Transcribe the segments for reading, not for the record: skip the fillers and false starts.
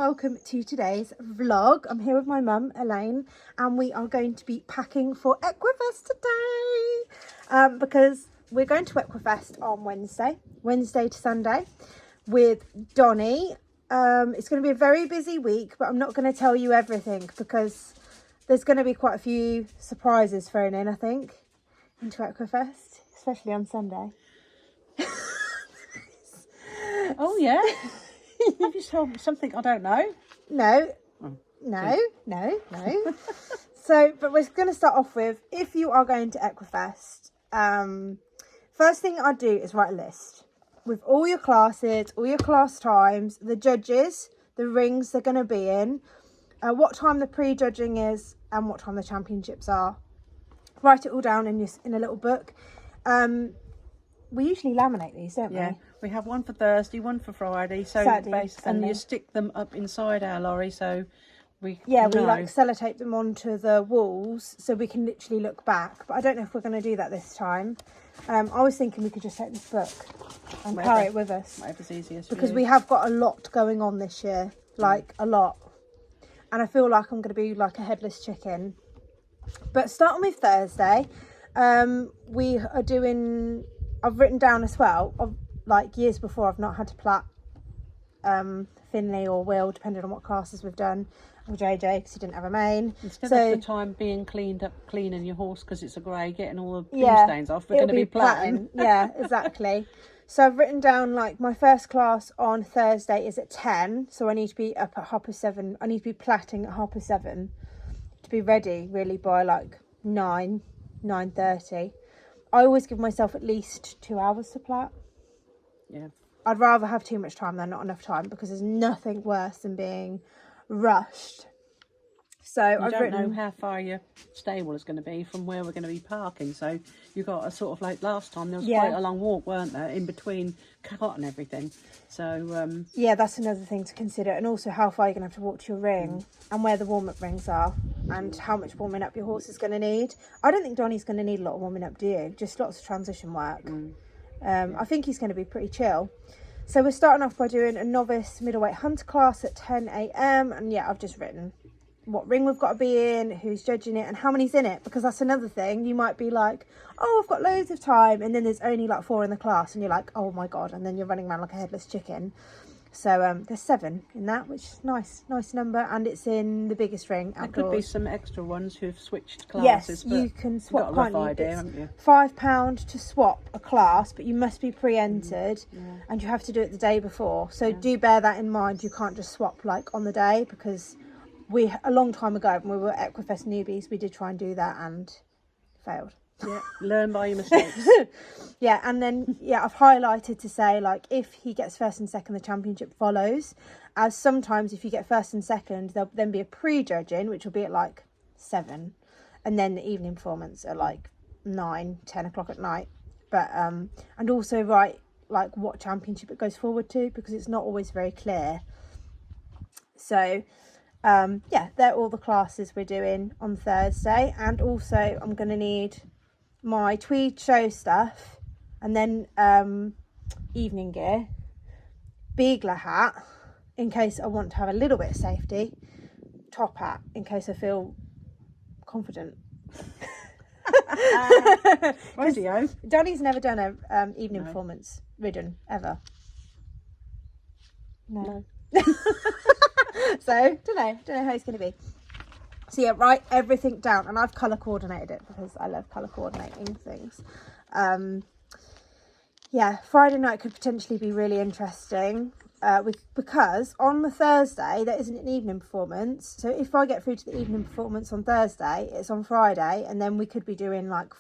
welcome to today's vlog. I'm here with my mum, Elaine, and we are going to be packing for Equifest today because we're going to Equifest on Wednesday to Sunday with Donnie. It's going to be a very busy week, but I'm not going to tell you everything because there's going to be quite a few surprises thrown in, I think, into Equifest, especially on Sunday. Oh, yeah. Have you told me something I don't know? No. So, but we're going to start off with, if you are going to Equifest, first thing I'd do is write a list with all your classes, all your class times, the judges, the rings they're going to be in, what time the pre-judging is, and what time the championships are. Write it all down in a little book. We usually laminate these, don't we? Yeah, we have one for Thursday, one for Friday. So Saturday, basically, and Sunday. you stick them up inside our lorry, so we we know. like sellotape them onto the walls so we can literally look back. But I don't know if we're going to do that this time. I was thinking we could just take this book and carry it with us. Whatever's easiest for Because you. we have got a lot going on this year, like a lot. And I feel like I'm going to be like a headless chicken. But starting with Thursday, we are doing... I've written down as well, like years before, I've not had to plait Finley or Will, depending on what classes we've done, or JJ, because he didn't have a mane. Instead of the time being cleaning your horse because it's a grey, getting all the pin stains off, we're going to be plaiting. Yeah, exactly. So I've written down, like, my first class on Thursday is at 10, so I need to be up at 7:30. I need to be plaiting at 7:30 to be ready, really, by, like, 9:30. I always give myself at least 2 hours to plait. Yeah. I'd rather have too much time than not enough time, because there's nothing worse than being rushed. So I don't know how far your stable is going to be from where we're going to be parking. So you've got a sort of, like last time, there was quite a long walk, weren't there, in between cart and everything. So yeah, that's another thing to consider, and also how far you're going to have to walk to your ring, and where the warm-up rings are, and how much warming up your horse is going to need. I don't think Donnie's going to need a lot of warming up, do you? Just lots of transition work. I think he's going to be pretty chill. So we're starting off by doing a novice middleweight hunter class at 10 a.m. and yeah, I've just written what ring we've got to be in, who's judging it, and how many's in it, because that's another thing. You might be like, oh, I've got loads of time, and then there's only like 4 in the class, and you're like, oh my god, and then you're running around like a headless chicken. So there's 7 in that, which is nice number, and it's in the biggest ring outdoors. There could be some extra ones who've switched classes. Yes, you can swap, got a rough can't you? idea, It's haven't you? £5 to swap a class, but you must be pre-entered, and you have to do it the day before. So do bear that in mind. You can't just swap like on the day, because a long time ago when we were Equifest newbies, we did try and do that and failed. Yeah, learn by your mistakes. Yeah, and then I've highlighted to say, like, if he gets first and second, the championship follows. As sometimes if you get first and second, there'll then be a pre-judging, which will be at like 7, and then the evening performance at like 9-10 o'clock at night. But and also write like what championship it goes forward to, because it's not always very clear. So they're all the classes we're doing on Thursday. And also I'm going to need my tweed show stuff, and then evening gear, beagler hat in case I want to have a little bit of safety, top hat in case I feel confident. Radio. Donnie's never done a evening performance ridden ever. No. So don't know how it's going to be. So yeah, write everything down, and I've colour coordinated it because I love colour coordinating things. Friday night could potentially be really interesting because on the Thursday there isn't an evening performance. So if I get through to the evening performance on Thursday, it's on Friday, and then we could be doing like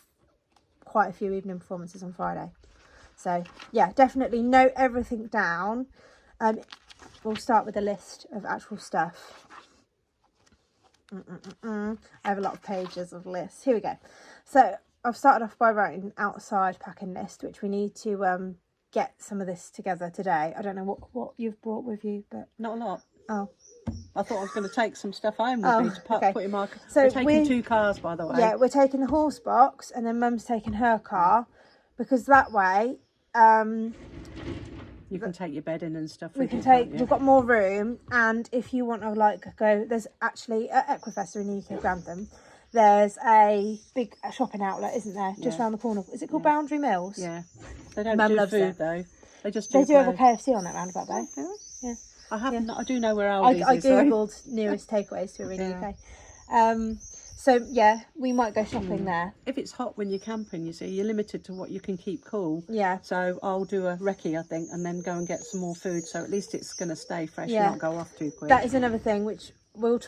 quite a few evening performances on Friday. So yeah, definitely note everything down. We'll start with a list of actual stuff. I have a lot of pages of lists. Here we go. So I've started off by writing an outside packing list, which we need to get some of this together today. I don't know what you've brought with you, but Not a lot. oh, I thought I was going to take some stuff home with me to put in my... So we're taking 2 cars, by the way. yeah, we're taking the horse box, and then Mum's taking her car, because that way You can take your bed in and stuff. We with can you, take. can't you? We've got more room, and if you want to like go, there's actually at Equifest in the UK Grantham, there's a big shopping outlet, isn't there? Just Yeah. round the corner. Is it called Boundary Mills? Yeah. They don't Mum do loves food it. though. They just do. They do have a KFC on that roundabout though. Okay. Yeah. I have. I do know where I Aldi's is. though. googled nearest takeaways to in the Yeah. UK. So yeah, we might go shopping there. If it's hot when you're camping, you see, you're limited to what you can keep cool. Yeah. So I'll do a recce, I think, and then go and get some more food. So at least it's going to stay fresh Yeah. and not go off too quick. That is another thing which we'll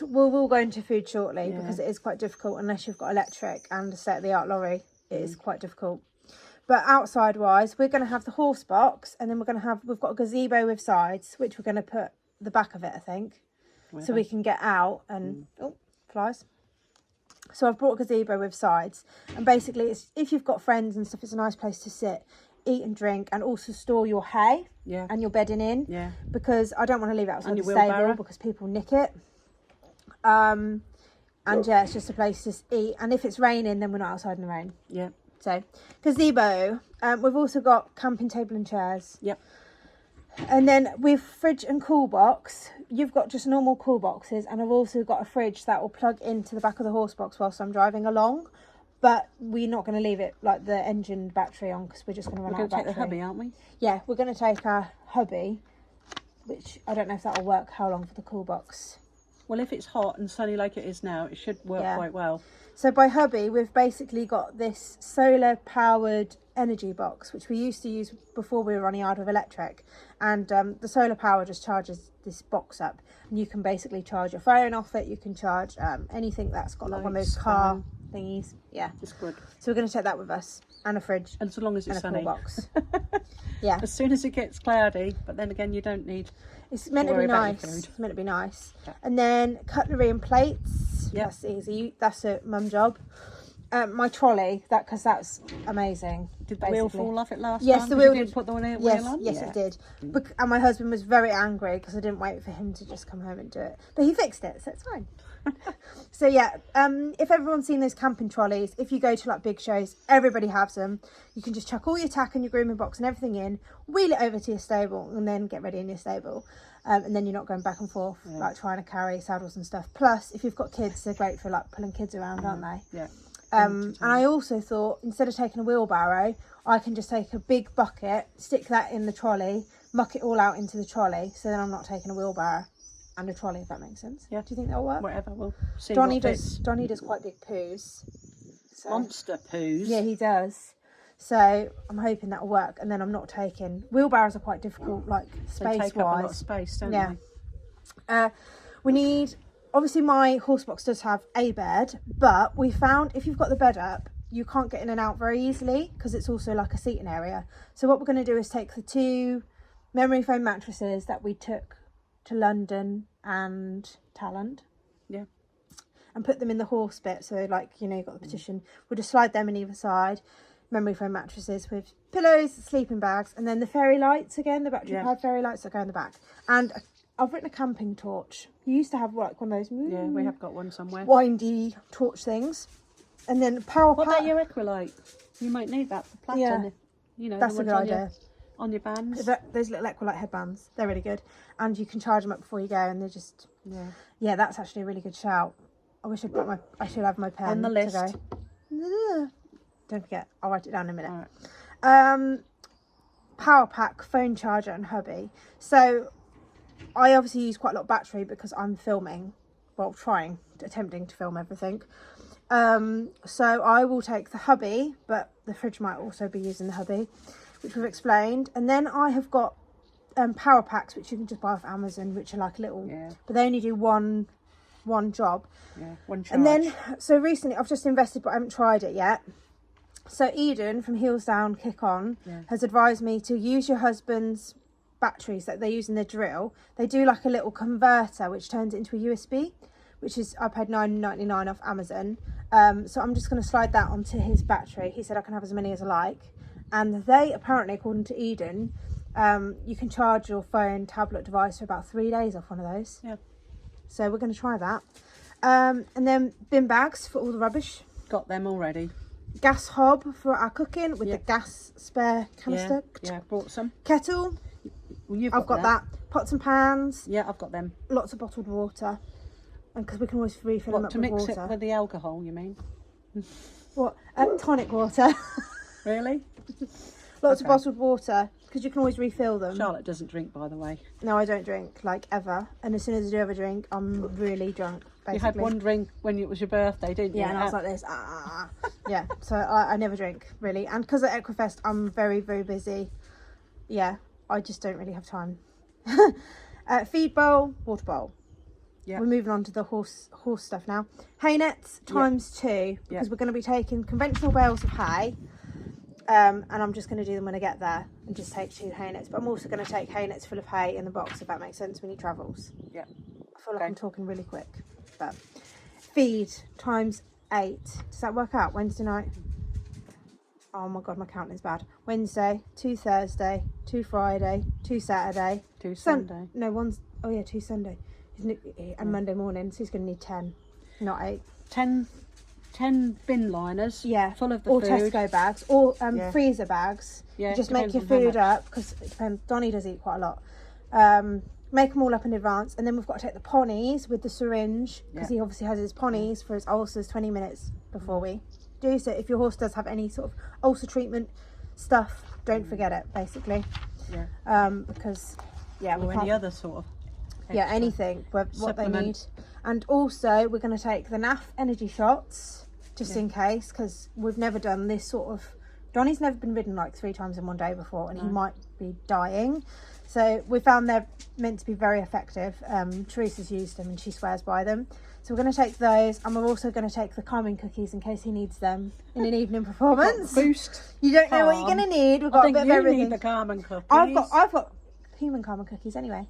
go into food shortly because it is quite difficult unless you've got electric and a state-of-the-art lorry. It is quite difficult. But outside wise, we're going to have the horse box, and then we've got a gazebo with sides, which we're going to put the back of it, I think, so we can get out and flies. So I've brought a gazebo with sides, and basically, it's if you've got friends and stuff, it's a nice place to sit, eat and drink, and also store your hay and your bedding in. Yeah. Because I don't want to leave it outside the wheelbarrow. stable because people nick it. And yeah, it's just a place to eat. And if it's raining, then we're not outside in the rain. Yeah. So gazebo. We've also got camping table and chairs. Yep. And then with fridge and cool box, you've got just normal cool boxes, and I've also got a fridge that will plug into the back of the horse box whilst I'm driving along. But we're not going to leave it like the engine battery on because we're just going to run out of battery. We're going to take the hubby, aren't we? Yeah, we're going to take our hubby, which I don't know if that will work. How long for the cool box? Well, if it's hot and sunny like it is now, it should work quite well. So by hubby, we've basically got this solar powered energy box, which we used to use before we were running out of electric. And the solar power just charges this box up. And you can basically charge your phone off it. You can charge anything that's got like one of those car thingies. Yeah. It's good. So we're going to take that with us. And a fridge. And so long as it's and sunny. A cool box. Yeah. As soon as it gets cloudy, but then again, you don't need. It's meant to be nice. It's meant to be nice. Yeah. And then cutlery and plates. Yep. That's easy. That's a mum job. My trolley, because that's amazing. Did the wheel fall off it last yes, time? The wheel did. Did put the wheel on? Yes, it did. And my husband was very angry because I didn't wait for him to just come home and do it. But he fixed it, so it's fine. So yeah, if everyone's seen those camping trolleys, if you go to like big shows, everybody has them. You can just chuck all your tack and your grooming box and everything in, wheel it over to your stable, and then get ready in your stable. And then you're not going back and forth like trying to carry saddles and stuff. Plus, if you've got kids, they're great for like pulling kids around, aren't they? Yeah. And I also thought, instead of taking a wheelbarrow, I can just take a big bucket, stick that in the trolley, muck it all out into the trolley, so then I'm not taking a wheelbarrow and a trolley, if that makes sense. Yeah. Do you think that'll work? Whatever, we'll see. Donnie does quite big poos. So. Monster poos. Yeah, he does. So I'm hoping that'll work, and then I'm not taking wheelbarrows are quite difficult, like space take wise. Up a lot of space, don't they? We need. Obviously, my horse box does have a bed, but we found if you've got the bed up, you can't get in and out very easily because it's also like a seating area. So what we're going to do is take the 2 memory foam mattresses that we took to London and Talland. Yeah. And put them in the horse bit. So like, you've got the partition. We'll just slide them in either side. Memory foam mattresses with pillows, sleeping bags, and then the fairy lights again, the battery powered fairy lights that go in the back. And I've written a camping torch. You used to have like one of those yeah, we have got one somewhere. Windy torch things. And then power What about your Equilite? You might need that for platinum. That's a good idea. On your bands. Those little Equilite headbands, they're really good. And you can charge them up before you go, and they're just yeah, that's actually a really good shout. I wish I should have my pen on the list. To go. Don't forget, I'll write it down in a minute. All right. Power pack, phone charger, and hubby. So I obviously use quite a lot of battery because I'm filming, attempting to film everything. So I will take the hubby, but the fridge might also be using the hubby, which we've explained. And then I have got power packs, which you can just buy off Amazon, which are like little, but they only do one job. Yeah, one charge. And then, so recently I've just invested, but I haven't tried it yet. So Eden from Heels Down Kick On has advised me to use your husband's batteries that they use in the drill. They do like a little converter which turns it into a USB, which is, I paid $9.99 off Amazon. So I'm just going to slide that onto his battery. He said I can have as many as I like. And they apparently, according to Eden, you can charge your phone, tablet device for about 3 days off one of those. Yeah. So we're going to try that. And then bin bags for all the rubbish. Got them already. Gas hob for our cooking with the gas spare canister. Yeah, brought some. Kettle. Well, you've I've got that. Pots and pans. Yeah, I've got them. Lots of bottled water. And because we can always refill them up To with mix water. it with the alcohol, you mean? What? Tonic water. Really? Lots of bottled water, because you can always refill them. Charlotte doesn't drink, by the way. No, I don't drink, like, ever. And as soon as I do ever drink, I'm really drunk, basically. You had one drink when it was your birthday, didn't you? Yeah, and I was like this. Yeah, so I never drink, really. And because at Equifest, I'm very, very busy. Yeah, I just don't really have time. Feed bowl, water bowl. Yeah. We're moving on to the horse stuff now. Hay nets times 2, because we're going to be taking conventional bales of hay. And I'm just going to do them when I get there and just take 2 hay nets. But I'm also going to take hay nets full of hay in the box, if that makes sense, when he travels. Yeah. I feel like I'm talking really quick. But feed times 8. Does that work out? Wednesday night? Oh my God, my counting is bad. Wednesday, 2 Thursday, 2 Friday, 2 Saturday. 2 Sunday. No, 2 Sunday. And Monday morning, so he's going to need 10, not 8. 10 bin liners, full of the or food. Tesco bags, or freezer bags. Yeah, just make your depends on how food up, because it depends. Donnie does eat quite a lot. Make them all up in advance, and then we've got to take the ponies with the syringe, because he obviously has his ponies for his ulcers 20 minutes before we do. So if your horse does have any sort of ulcer treatment stuff, don't forget it, basically. Because or any other sort of extra anything what they need. And also we're going to take the NAF energy shots, just in case, because we've never done this sort of... Donnie's never been ridden like 3 times in one day before, and he might be dying. So we found they're meant to be very effective. Teresa's used them and she swears by them. So we're going to take those, and we're also going to take the calming cookies in case he needs them in an evening performance. Boost. You don't know what you're going to need. We've got a bit of everything. Need the calming cookies. I've got human calming cookies anyway.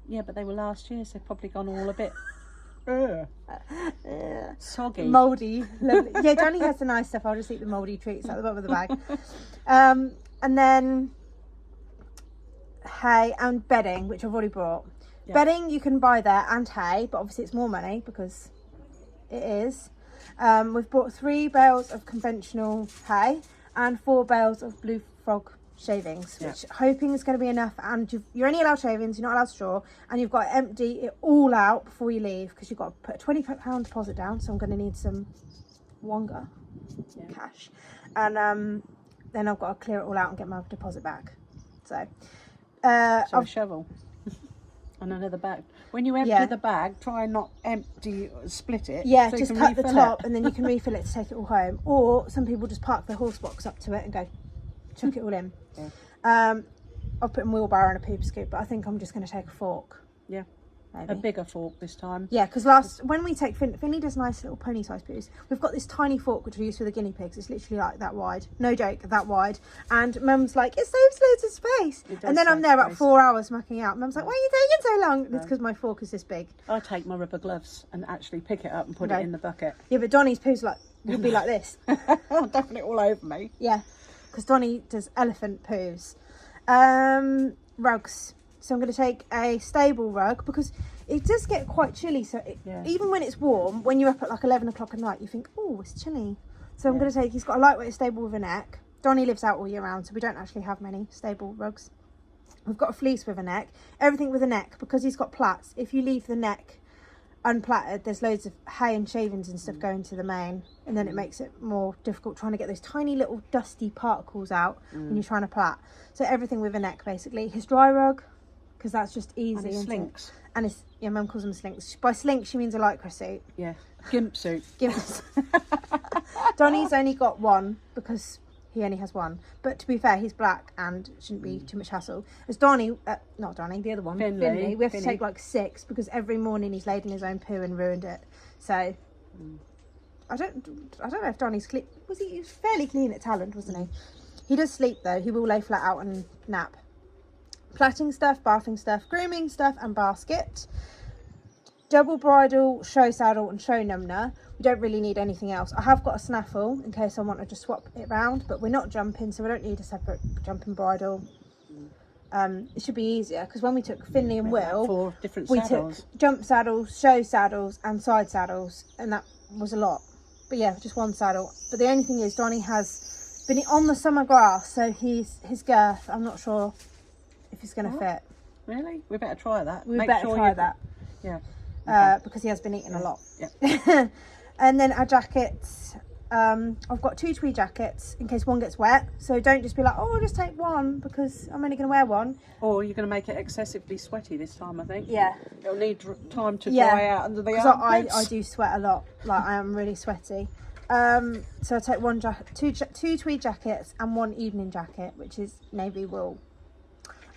Yeah, but they were last year, so they've probably gone all a bit soggy, mouldy. Lovely. Yeah, Johnny has the nice stuff. I'll just eat the mouldy treats at the bottom of the bag. And then hay and bedding, which I've already brought. Bedding you can buy there, and hay, but obviously it's more money because it is. We've bought 3 bales of conventional hay and 4 bales of blue frog shavings, which hoping is going to be enough. And you're only allowed shavings, you're not allowed straw, and you've got to empty it all out before you leave, because you've got to put a £20 deposit down. So I'm going to need some wonga cash, and then I've got to clear it all out and get my deposit back. So a shovel and another bag. When you empty the bag, try and not split it. Yeah, so just cut the top and then you can refill it to take it all home. Or some people just park their horse box up to it and go chuck it all in. I'll put a wheelbarrow and a pooper scoop, but I think I'm just going to take a fork. Yeah. Maybe. A bigger fork this time. Yeah, because when we take Finley does nice little pony size poos. We've got this tiny fork which we use for the guinea pigs. It's literally like that wide, no joke, that wide. And Mum's like, it saves loads of space. And then I'm there about 4 hours mucking out. Mum's like, why are you taking so long? No. It's because my fork is this big. I take my rubber gloves and actually pick it up and put it in the bucket. Yeah, but Donnie's poos would be like this. Definitely all over me. Yeah, because Donnie does elephant poos. Rugs. So I'm going to take a stable rug, because it does get quite chilly. So even when it's warm, when you're up at like 11 o'clock at night, you think, oh, it's chilly. So I'm going to take, he's got a lightweight stable with a neck. Donnie lives out all year round, so we don't actually have many stable rugs. We've got a fleece with a neck, everything with a neck, because he's got plaits. If you leave the neck unplaited, there's loads of hay and shavings and stuff going to the mane, and then it makes it more difficult trying to get those tiny little dusty particles out when you're trying to plait. So everything with a neck, basically. His dry rug, because that's just easy. And his slinks. And his, Mum calls them slinks. By slink, she means a lycra suit. Yeah, gimp suit. Donnie's only got one, because he only has one. But to be fair, he's black and shouldn't be too much hassle. As Donnie, not Donnie, the other one, Finley, we have to take like 6, because every morning he's laid in his own poo and ruined it. So I don't know if Donnie's clean. He was fairly clean at Talent, wasn't he? He does sleep though. He will lay flat out and nap. Plaiting stuff, bathing stuff, grooming stuff, and basket. Double bridle, show saddle, and show numner. We don't really need anything else. I have got a snaffle in case I want to just swap it round, but we're not jumping, so we don't need a separate jumping bridle. It should be easier, because when we took Finley and Will, 4 different we saddles. took jump saddles, show saddles, and side saddles, and that was a lot. But yeah, just one saddle. But the only thing is, Donnie has been on the summer grass, so his girth, I'm not sure if it's going to fit. Really? We better try that. We better try that. Yeah. Because he has been eating a lot. Yeah. And then our jackets, I've got 2 tweed jackets in case one gets wet. So don't just be like, oh, I'll just take one because I'm only going to wear one. Or you're going to make it excessively sweaty this time, I think. Yeah. It'll need time to dry out under the armpits. I do sweat a lot. Like, I am really sweaty. So I take one two tweed jackets and 1 evening jacket, which is navy wool.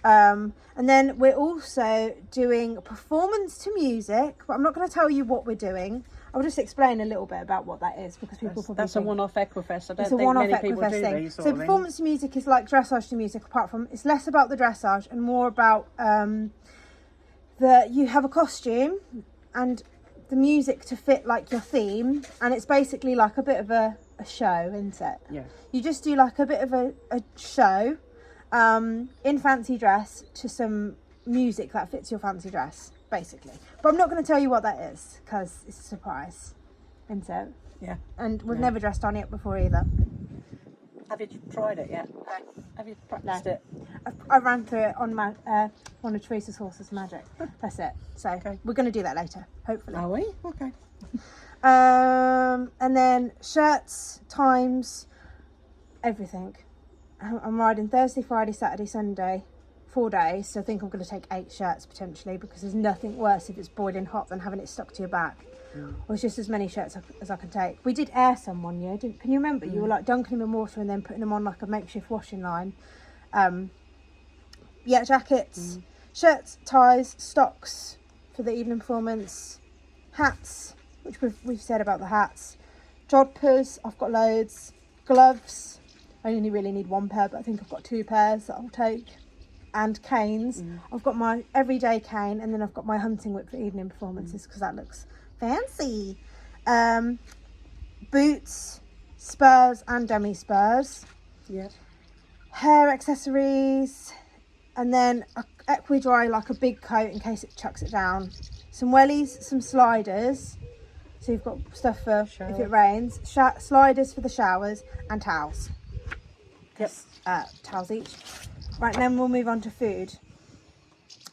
And then we're also doing performance to music, but I'm not going to tell you what we're doing. I'll just explain a little bit about what that is because people probably that's a one-off Equifest. I don't it's a think one-off many people Equifest do thing. these sort So of performance to music is like dressage to music. Apart from it's less about the dressage and more about you have a costume and the music to fit like your theme, and it's basically like a bit of a show, isn't it? Yeah. You just do like a bit of a show in fancy dress to some music that fits your fancy dress, basically. But I'm not going to tell you what that is because it's a surprise, isn't it? Yeah. And we've never dressed on it before either. Have you tried it yet? Have you practiced it? I ran through it on one of Teresa's Horses Magic. That's it. So we're going to do that later, hopefully. Are we? Okay. And then shirts, times, everything. I'm riding Thursday, Friday, Saturday, Sunday, 4 days. So I think I'm going to take 8 shirts potentially because there's nothing worse if it's boiling hot than having it stuck to your back. Or it's just as many shirts as I can take. We did air some one year. Can you remember? You were like dunking them in water and then putting them on like a makeshift washing line. Jackets, shirts, ties, stocks for the evening performance, hats, which we've said about the hats, jodhpurs, I've got loads, gloves, I only really need 1 pair, but I think I've got 2 pairs that I'll take, and canes. I've got my everyday cane and then I've got my hunting whip for evening performances because that looks fancy. Boots, spurs and dummy spurs. Yeah. Hair accessories, and then a equi-dry, like a big coat in case it chucks it down. Some wellies, some sliders. So you've got stuff for if it rains. Sliders for the showers and towels. Yep. Towels each. Right, and then we'll move on to food.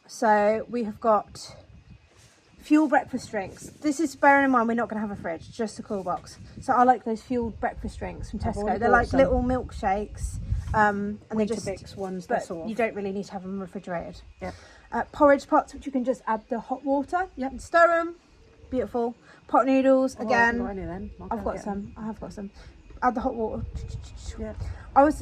So we have got fuel breakfast drinks. This is bearing in mind we're not going to have a fridge, just a cool box. So I like those fueled breakfast drinks from Tesco. They're like little milkshakes. And they're just Weetabix ones, but sort of. you don't really need to have them refrigerated. Yeah. Porridge pots, which you can just add the hot water. Yep. And stir them. Beautiful. Pot noodles again. I haven't got any of them. I've got some. I have got some. Add the hot water. Yeah.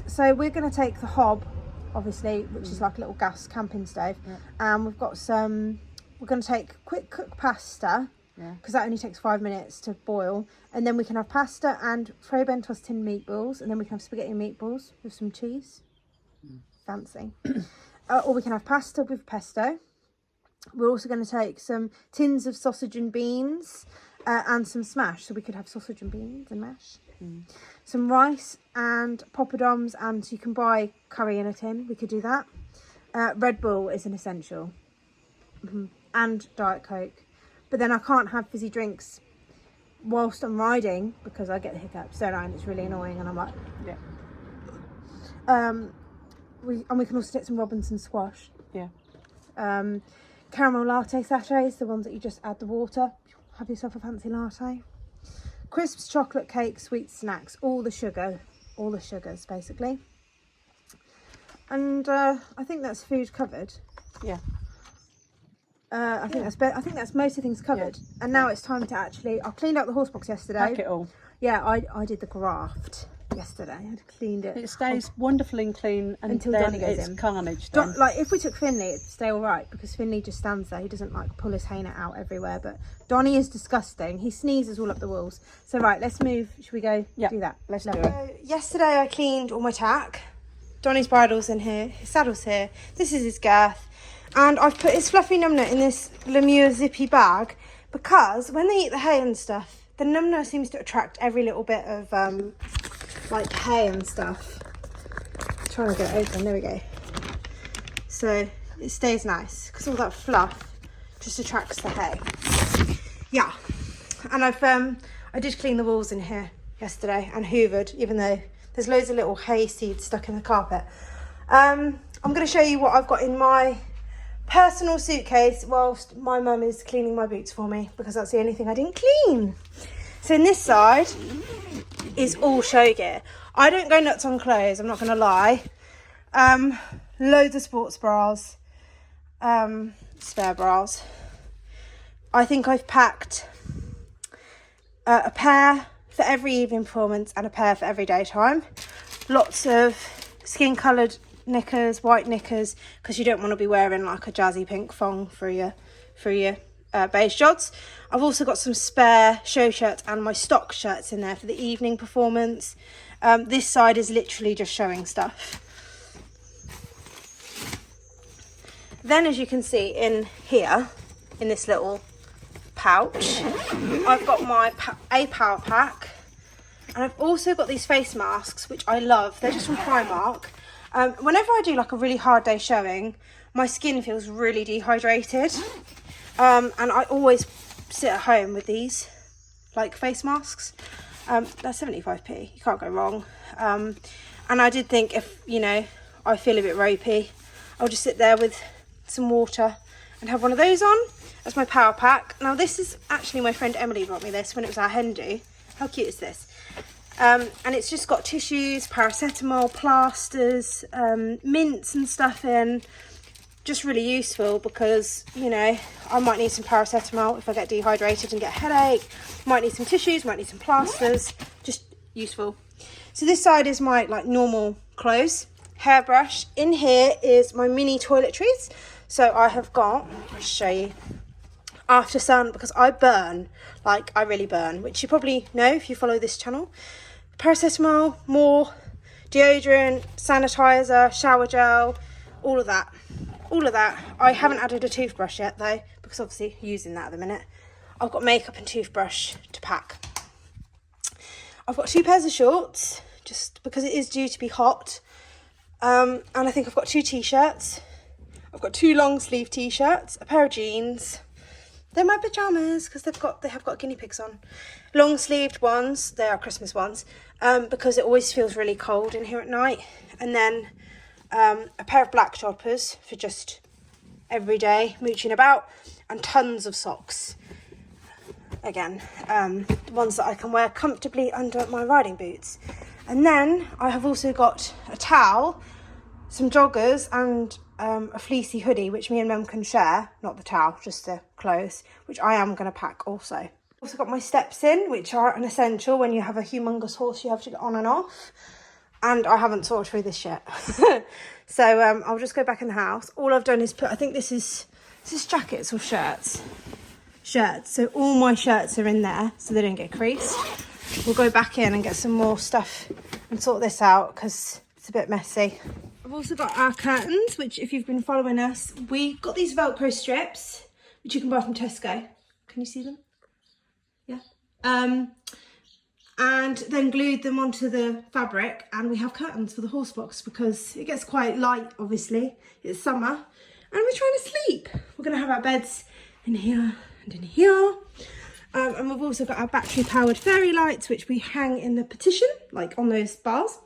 So we're going to take the hob, obviously, which is like a little gas camping stove, and we've got some. We're going to take quick cook pasta because that only takes 5 minutes to boil, and then we can have pasta and Fray Bentos tin meatballs, and then we can have spaghetti and meatballs with some cheese. Fancy. Or we can have pasta with pesto. We're also going to take some tins of sausage and beans and some smash, so we could have sausage and beans and mash. Some rice and poppadoms, and you can buy curry in a tin. We could do that. Red Bull is an essential. And Diet Coke. But then I can't have fizzy drinks whilst I'm riding because I get the hiccups, don't I? And it's really annoying, and I'm like... Yeah. We can also get some Robinson squash. Yeah. Caramel latte sachets, the ones that you just add the water. Have yourself a fancy latte. Crisps, chocolate cake, sweet snacks, all the sugars basically. And I think that's food covered. Yeah. I think that's most of things covered. Yeah. And now it's time to actually. I cleaned out the horse box yesterday. Pack it all. Yeah, I did the graft yesterday. I cleaned it. It stays wonderfully and clean until then Donnie goes it's in. Carnage. Then. Like if we took Finley, it'd stay all right because Finley just stands there. He doesn't like pull his hainer out everywhere. But Donnie is disgusting. He sneezes all up the walls. So right, let's move. Should we go do that? Let's do it. So, yesterday I cleaned all my tack. Donnie's bridle's in here. His saddle's here. This is his girth. And I've put his fluffy numnut in this Lemure zippy bag because when they eat the hay and stuff, the numnut seems to attract every little bit of like hay and stuff. Trying to get it open, there we go. So it stays nice because all that fluff just attracts the hay. Yeah, and I did clean the walls in here yesterday and hoovered, even though there's loads of little hay seeds stuck in the carpet. I'm going to show you what I've got in my personal suitcase whilst my mum is cleaning my boots for me, because that's the only thing I didn't clean. So in this side is all show gear. I don't go nuts on clothes, I'm not going to lie. Loads of sports bras, spare bras. I think I've packed a pair for every evening performance and a pair for every daytime. Lots of skin coloured knickers, white knickers, because you don't want to be wearing like a jazzy pink thong for your beige jods. I've also got some spare show shirts and my stock shirts in there for the evening performance. This side is literally just showing stuff. Then, as you can see in here, in this little pouch, I've got my a power pack, and I've also got these face masks, which I love. They're just from Primark. Whenever I do like a really hard day showing, my skin feels really dehydrated, and I always sit at home with these like face masks. They're 75p, you can't go wrong. And I did think, if you know I feel a bit ropey, I'll just sit there with some water and have one of those on. That's my power pack. Now this is actually, my friend Emily brought me this when it was our hen do. How cute is this? And it's just got tissues, paracetamol, plasters, mints and stuff in. Just really useful, because you know I might need some paracetamol if I get dehydrated and get a headache. Might need some tissues, might need some plasters. Just useful. So this side is my like normal clothes. Hairbrush. In here is my mini toiletries. So I have got, I'll show you, After Sun, because I burn, like I really burn, which you probably know if you follow this channel. Paracetamol, more deodorant, sanitizer, shower gel, all of that. All of that. I haven't added a toothbrush yet though, because obviously using that at the minute. I've got makeup and toothbrush to pack. I've got 2 pairs of shorts, just because it is due to be hot. And I think I've got 2 t-shirts. I've got 2 long sleeve t-shirts, a pair of jeans. They're my pyjamas because they have got guinea pigs on. Long sleeved ones, they are Christmas ones, because it always feels really cold in here at night. And then a pair of black toppers for just every day mooching about, and tons of socks. Again, ones that I can wear comfortably under my riding boots. And then I have also got a towel, some joggers, and a fleecy hoodie, which me and Mum can share. Not the towel, just the clothes, which I am going to pack also. Also got my steps in, which are an essential when you have a humongous horse you have to get on and off. And I haven't sorted through this yet. So I'll just go back in the house. All I've done is put, I think this is jackets or shirts? Shirts. So all my shirts are in there so they don't get creased. We'll go back in and get some more stuff and sort this out because it's a bit messy. I've also got our curtains, which if you've been following us, we got these Velcro strips, which you can buy from Tesco. Can you see them? Yeah. And then glued them onto the fabric, and we have curtains for the horse box because it gets quite light, obviously. It's summer and we're trying to sleep. We're going to have our beds in here and in here. And we've also got our battery powered fairy lights, which we hang in the partition, like on those bars.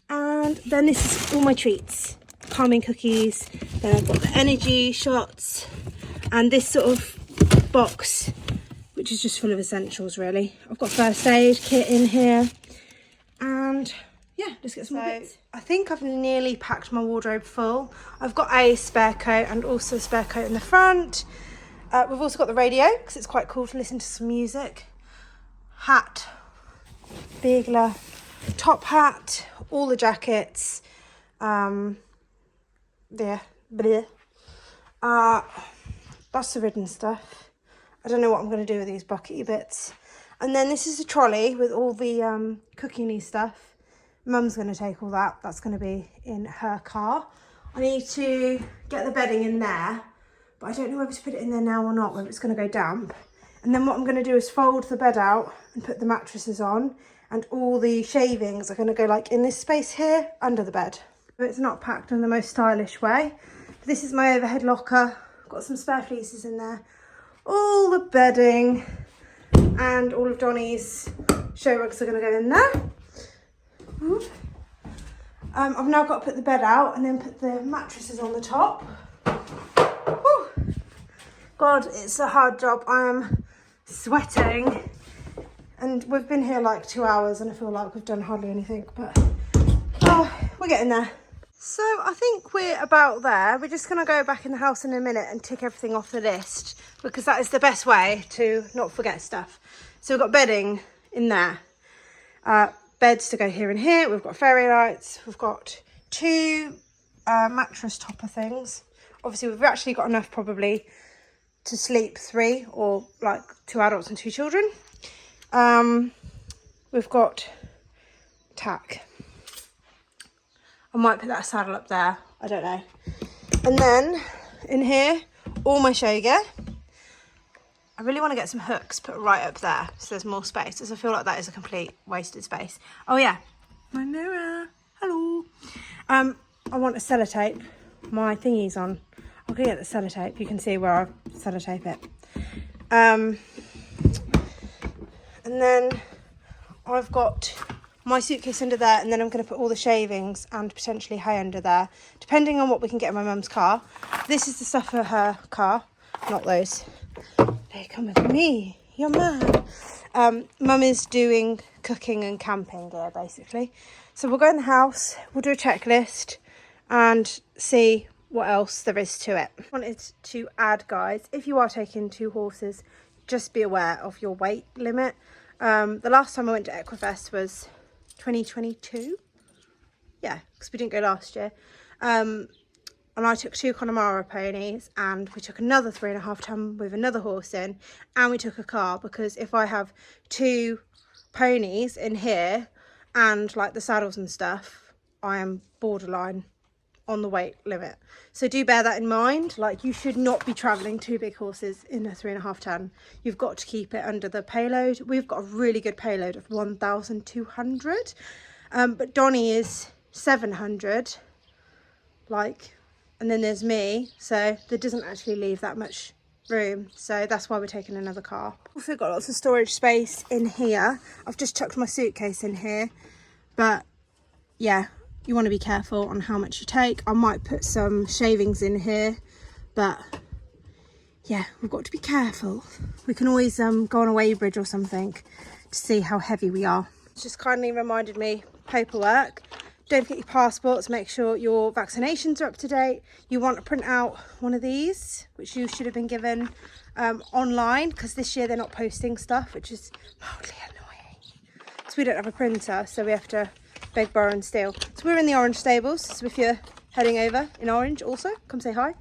And then this is all my treats, calming cookies. Then I've got the energy shots and this sort of box, which is just full of essentials really. I've got first aid kit in here, and yeah, let's get some more bits. I think I've nearly packed my wardrobe full. I've got a spare coat and also a spare coat in the front. We've also got the radio because it's quite cool to listen to some music. Hat, Beagler, top hat, all the jackets. That's the ridden stuff. I don't know what I'm going to do with these buckety bits. And then this is a trolley with all the cooking-y stuff. Mum's going to take all that. That's going to be in her car. I need to get the bedding in there, but I don't know whether to put it in there now or not, whether it's going to go damp. And then what I'm going to do is fold the bed out and put the mattresses on, and all the shavings are going to go like in this space here under the bed. It's not packed in the most stylish way. This is my overhead locker. I've got some spare fleeces in there. All the bedding and all of Donnie's show rugs are going to go in there. I've now got to put the bed out and then put the mattresses on the top. Whew. God, it's a hard job. I am sweating. And we've been here like 2 hours and I feel like we've done hardly anything, but we're getting there. So I think we're about there. We're just gonna go back in the house in a minute and tick everything off the list because that is the best way to not forget stuff. So we've got bedding in there. Beds to go here and here. We've got fairy lights. We've got 2 mattress topper things. Obviously we've actually got enough probably to sleep 3 or like 2 adults and 2 children. We've got tack. I might put that saddle up there, I don't know. And then in here, all my show gear. I really want to get some hooks put right up there so there's more space, because I feel like that is a complete wasted space. Oh yeah, my mirror, hello. I want to sellotape my thingies on. I'm gonna get the sellotape, you can see where I sellotape it. And then I've got my suitcase under there, and then I'm going to put all the shavings and potentially hay under there, depending on what we can get in my mum's car. This is the stuff for her car, not those. They come with me, you're mad. Mum is doing cooking and camping gear, basically. So we'll go in the house, we'll do a checklist and see what else there is to it. I wanted to add, guys, if you are taking 2 horses, just be aware of your weight limit. The last time I went to Equifest was 2022. Yeah, because we didn't go last year. And I took 2 Connemara ponies, and we took another 3.5 ton with another horse in, and we took a car, because if I have 2 ponies in here and like the saddles and stuff, I am borderline on the weight limit. So do bear that in mind. Like, you should not be traveling 2 big horses in a 3.5 ton. You've got to keep it under the payload. We've got a really good payload of 1,200, but Donnie is 700, like, and then there's me, so there doesn't actually leave that much room, so that's why we're taking another car. Also got lots of storage space in here. I've just chucked my suitcase in here, but yeah, you want to be careful on how much you take. I might put some shavings in here, but yeah, we've got to be careful. We can always go on a weighbridge or something to see how heavy we are. It's just kindly reminded me, paperwork. Don't forget your passports, make sure your vaccinations are up to date. You want to print out one of these, which you should have been given online, because this year they're not posting stuff, which is mildly annoying. So we don't have a printer, so we have to beg, borrow and steal. So we're in the orange stables, so if you're heading over in orange also, come say hi.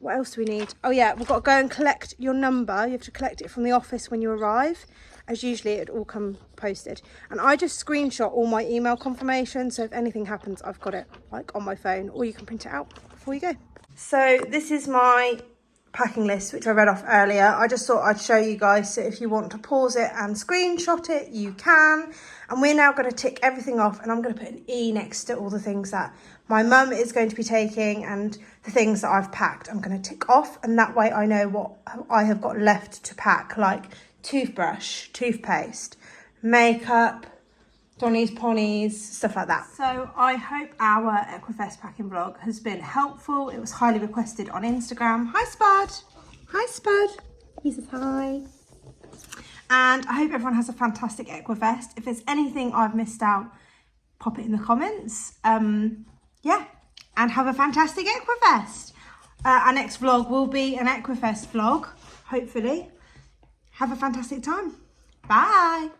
What else do we need? Oh yeah, we've got to go and collect your number. You have to collect it from the office when you arrive, as usually it all come posted. And I just screenshot all my email confirmation, so if anything happens, I've got it like on my phone, or you can print it out before you go. So this is my packing list, which I read off earlier. I just thought I'd show you guys, so if you want to pause it and screenshot it, you can. And we're now going to tick everything off, and I'm going to put an E next to all the things that my mum is going to be taking, and the things that I've packed I'm going to tick off, and that way I know what I have got left to pack, like toothbrush, toothpaste, makeup, Donnie's ponies, stuff like that. So I hope our Equifest packing vlog has been helpful. It was highly requested on Instagram. Hi Spud. Hi Spud. He says hi. And I hope everyone has a fantastic Equifest. If there's anything I've missed out, pop it in the comments. Yeah, and have a fantastic Equifest. Our next vlog will be an Equifest vlog, hopefully. Have a fantastic time. Bye.